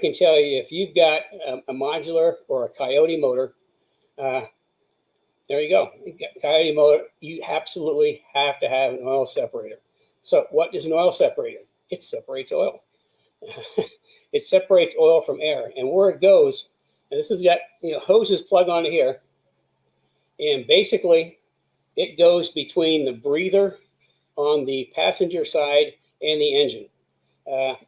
can tell you, if you've got a modular or a Coyote motor, there you go. You've got a Coyote motor, you absolutely have to have an oil separator. So what is an oil separator? It separates oil. It separates oil from air. And where it goes, and this has got hoses plug onto here, and basically it goes between the breather on the passenger side and the engine.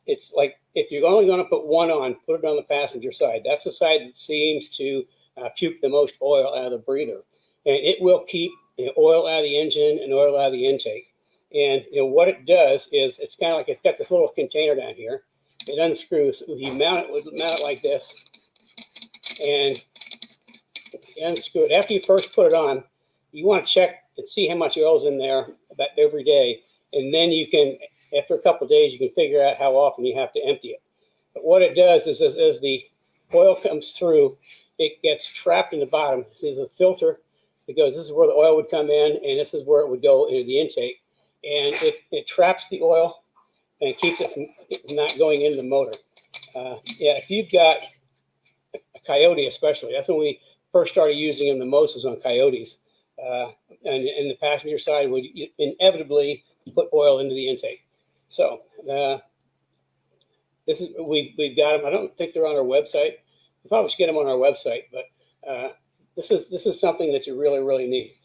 It's like, if you're only going to put one on, put it on the passenger side. That's the side that seems to puke the most oil out of the breather. And it will keep oil out of the engine and oil out of the intake. And what it does is, it's kind of like, it's got this little container down here. It unscrews. You mount it like this, and you unscrew it. After you first put it on, you want to check and see how much oil is in there about every day, and then you can, after a couple of days, you can figure out how often you have to empty it. But what it does is, as the oil comes through, it gets trapped in the bottom. This is a filter that goes, this is where the oil would come in, and this is where it would go into the intake. And it traps the oil and keeps it from not going into the motor. Yeah, if you've got a Coyote especially, that's when we first started using them the most, was on Coyotes. And the passenger side would inevitably put oil into the intake. So this is, we've got them. I don't think they're on our website. We probably should get them on our website, but this is something that you really, really need.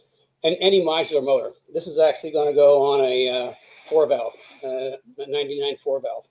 And any modular motor. This is actually going to go on a 4-valve, a 99 4-valve.